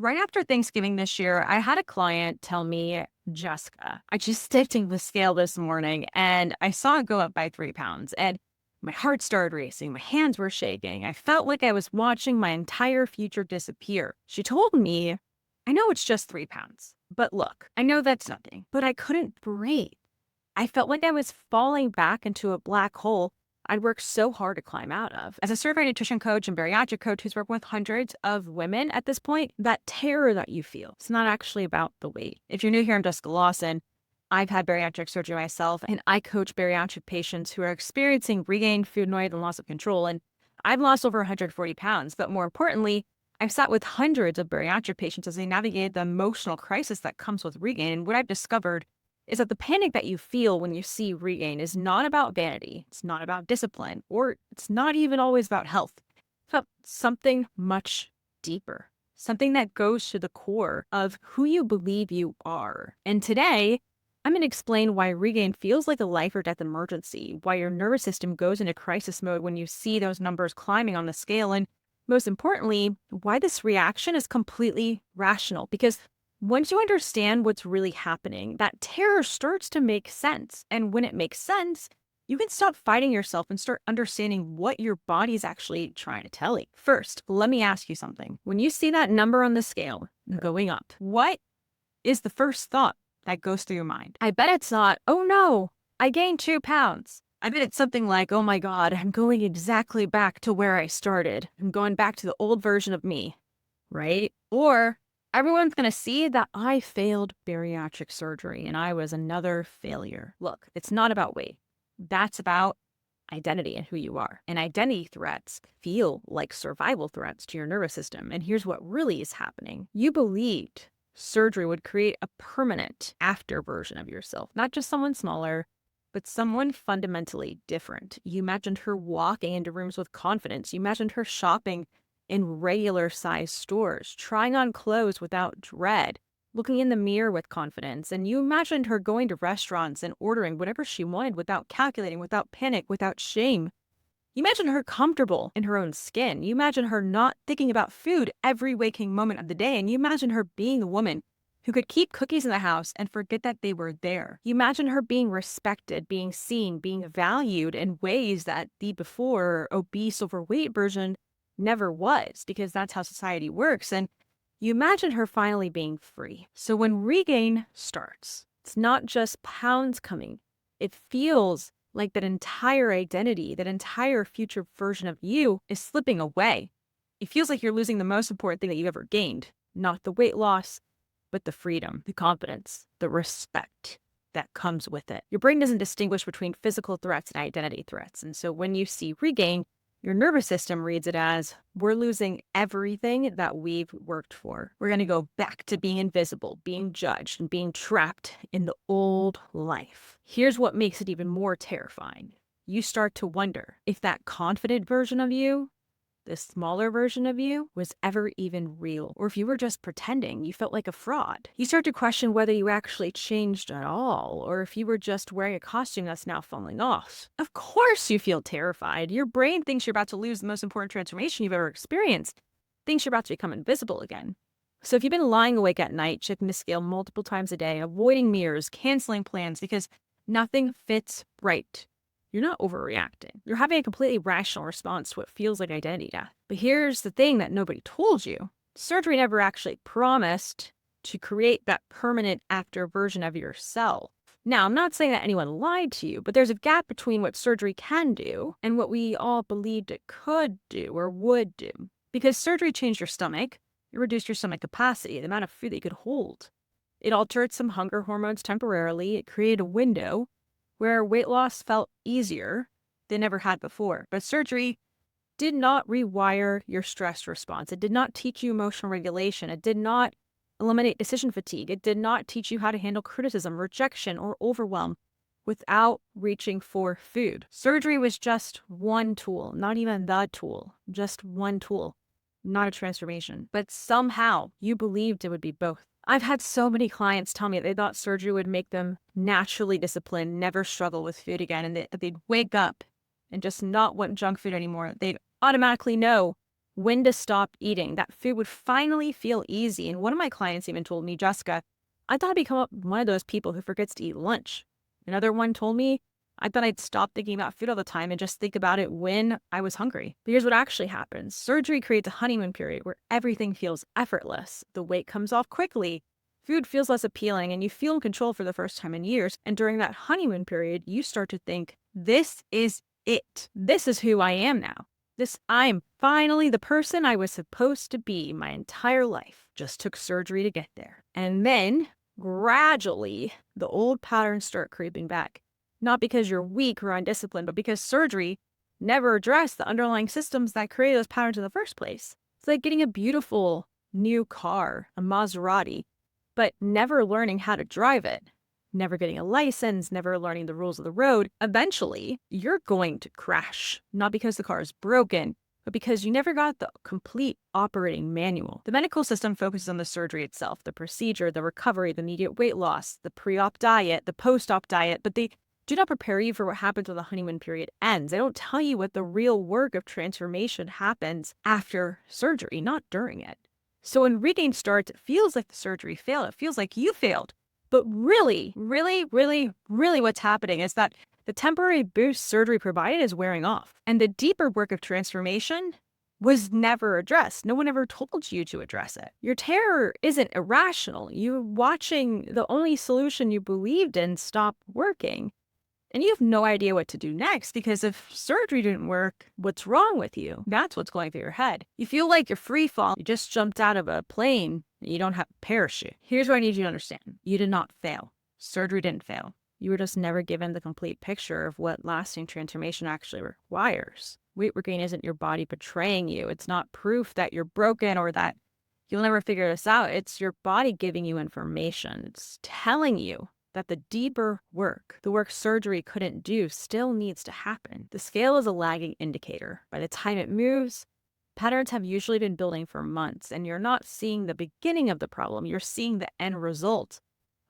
Right after Thanksgiving this year, I had a client tell me, Jessica, I just stepped in the scale this morning and I saw it go up by 3 pounds. And my heart started racing. My hands were shaking. I felt like I was watching my entire future disappear. She told me, I know it's just 3 pounds, but look, I know that's nothing, but I couldn't breathe. I felt like I was falling back into a black hole I'd worked so hard to climb out of. As a certified nutrition coach and bariatric coach who's worked with hundreds of women at this point, that terror that you feel, it's not actually about the weight. If you're new here, I'm Jessica Lawson. I've had bariatric surgery myself, and I coach bariatric patients who are experiencing regain, food noise, and loss of control. And I've lost over 140 pounds, but more importantly, I've sat with hundreds of bariatric patients as they navigate the emotional crisis that comes with regain. And what I've discovered is that the panic that you feel when you see regain is not about vanity, it's not about discipline, or it's not even always about health. It's about something much deeper, something that goes to the core of who you believe you are. And today, I'm going to explain why regain feels like a life or death emergency, why your nervous system goes into crisis mode when you see those numbers climbing on the scale, and most importantly, why this reaction is completely rational. Because once you understand what's really happening, that terror starts to make sense. And when it makes sense, you can stop fighting yourself and start understanding what your body's actually trying to tell you. First, let me ask you something. When you see that number on the scale going up, what is the first thought that goes through your mind? I bet it's not, oh no, I gained 2 pounds. I bet it's something like, oh my God, I'm going exactly back to where I started. I'm going back to the old version of me, right? Or everyone's going to see that I failed bariatric surgery and I was another failure. Look, it's not about weight. That's about identity and who you are. And identity threats feel like survival threats to your nervous system. And here's what really is happening. You believed surgery would create a permanent after version of yourself, not just someone smaller, but someone fundamentally different. You imagined her walking into rooms with confidence. You imagined her shopping in regular sized stores, trying on clothes without dread, looking in the mirror with confidence. And you imagined her going to restaurants and ordering whatever she wanted without calculating, without panic, without shame. You imagine her comfortable in her own skin. You imagine her not thinking about food every waking moment of the day. And you imagine her being the woman who could keep cookies in the house and forget that they were there. You imagine her being respected, being seen, being valued in ways that the before obese, overweight version never was, because that's how society works. And you imagine her finally being free. So when regain starts, it's not just pounds coming. It feels like that entire identity, that entire future version of you is slipping away. It feels like you're losing the most important thing that you've ever gained, not the weight loss, but the freedom, the confidence, the respect that comes with it. Your brain doesn't distinguish between physical threats and identity threats. And so when you see regain, your nervous system reads it as, we're losing everything that we've worked for. We're going to go back to being invisible, being judged, and being trapped in the old life. Here's what makes it even more terrifying. You start to wonder if that confident version of you, the smaller version of you, was ever even real, or if you were just pretending. You felt like a fraud. You start to question whether you actually changed at all, or if you were just wearing a costume that's now falling off. Of course you feel terrified. Your brain thinks you're about to lose the most important transformation you've ever experienced, thinks you're about to become invisible again. So if you've been lying awake at night, checking the scale multiple times a day, avoiding mirrors, canceling plans because nothing fits right, you're not overreacting. You're having a completely rational response to what feels like identity death. But here's the thing that nobody told you. Surgery never actually promised to create that permanent after version of yourself. Now, I'm not saying that anyone lied to you, but there's a gap between what surgery can do and what we all believed it could do or would do. Because surgery changed your stomach, it reduced your stomach capacity, the amount of food that you could hold. It altered some hunger hormones temporarily. It created a window where weight loss felt easier than ever had before. But surgery did not rewire your stress response. It did not teach you emotional regulation. It did not eliminate decision fatigue. It did not teach you how to handle criticism, rejection, or overwhelm without reaching for food. Surgery was just one tool, not even the tool, just one tool, not a transformation. But somehow you believed it would be both. I've had so many clients tell me that they thought surgery would make them naturally disciplined, never struggle with food again, and that they'd wake up and just not want junk food anymore. They'd automatically know when to stop eating, that food would finally feel easy. And one of my clients even told me, Jessica, I thought I'd become one of those people who forgets to eat lunch. Another one told me, I thought I'd stop thinking about food all the time and just think about it when I was hungry. But here's what actually happens. Surgery creates a honeymoon period where everything feels effortless. The weight comes off quickly. Food feels less appealing and you feel in control for the first time in years. And during that honeymoon period, you start to think, this is it. This is who I am now. I'm finally the person I was supposed to be my entire life. Just took surgery to get there. And then gradually, the old patterns start creeping back. Not because you're weak or undisciplined, but because surgery never addressed the underlying systems that created those patterns in the first place. It's like getting a beautiful new car, a Maserati, but never learning how to drive it, never getting a license, never learning the rules of the road. Eventually, you're going to crash, not because the car is broken, but because you never got the complete operating manual. The medical system focuses on the surgery itself, the procedure, the recovery, the immediate weight loss, the pre-op diet, the post-op diet, but they do not prepare you for what happens when the honeymoon period ends. They don't tell you what the real work of transformation happens after surgery, not during it. So when regain starts, it feels like the surgery failed. It feels like you failed. But really, what's happening is that the temporary boost surgery provided is wearing off. And the deeper work of transformation was never addressed. No one ever told you to address it. Your terror isn't irrational. You're watching the only solution you believed in stop working. And you have no idea what to do next because if surgery didn't work, what's wrong with you? That's what's going through your head. You feel like you're free fall. You just jumped out of a plane and you don't have a parachute. Here's what I need you to understand. You did not fail. Surgery didn't fail. You were just never given the complete picture of what lasting transformation actually requires. Weight regain isn't your body betraying you. It's not proof that you're broken or that you'll never figure this out. It's your body giving you information. It's telling you that the deeper work, the work surgery couldn't do, still needs to happen. The scale is a lagging indicator. By the time it moves, patterns have usually been building for months, and you're not seeing the beginning of the problem. You're seeing the end result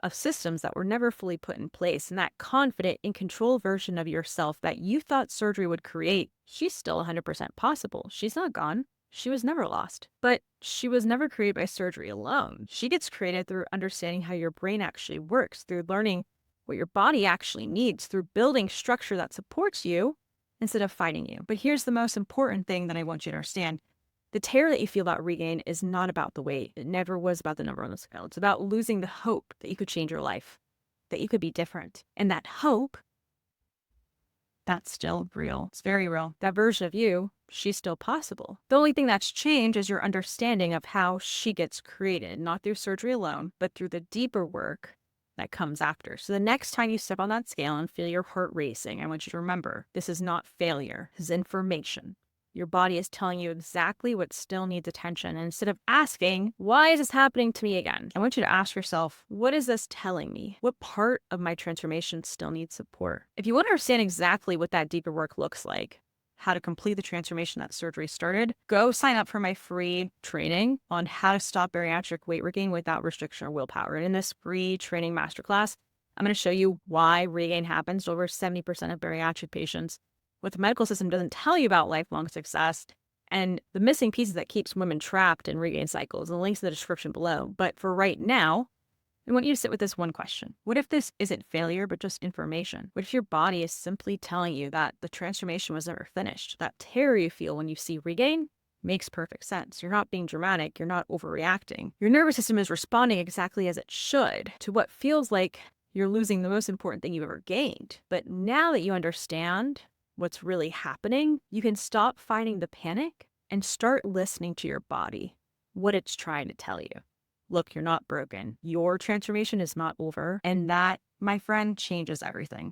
of systems that were never fully put in place. And that confident, in control version of yourself that you thought surgery would create, she's still 100% possible. She's not gone. She was never lost, but she was never created by surgery alone. She gets created through understanding how your brain actually works, through learning what your body actually needs, through building structure that supports you instead of fighting you. But here's the most important thing that I want you to understand. The terror that you feel about regain is not about the weight. It never was about the number on the scale. It's about losing the hope that you could change your life, that you could be different. And that hope, that's still real. It's very real. That version of you, she's still possible. The only thing that's changed is your understanding of how she gets created, not through surgery alone, but through the deeper work that comes after. So the next time you step on that scale and feel your heart racing, I want you to remember, this is not failure. This is information. Your body is telling you exactly what still needs attention. And instead of asking, why is this happening to me again? I want you to ask yourself, what is this telling me? What part of my transformation still needs support? If you want to understand exactly what that deeper work looks like, how to complete the transformation that surgery started, go sign up for my free training on how to stop bariatric weight regain without restriction or willpower. And in this free training masterclass, I'm going to show you why regain happens to over 70% of bariatric patients. What the medical system doesn't tell you about lifelong success and the missing pieces that keeps women trapped in regain cycles. The link's in the description below. But for right now, I want you to sit with this one question. What if this isn't failure, but just information? What if your body is simply telling you that the transformation was never finished? That terror you feel when you see regain makes perfect sense. You're not being dramatic. You're not overreacting. Your nervous system is responding exactly as it should to what feels like you're losing the most important thing you've ever gained. But now that you understand what's really happening, you can stop fighting the panic and start listening to your body, what it's trying to tell you. Look, you're not broken. Your transformation is not over. And that, my friend, changes everything.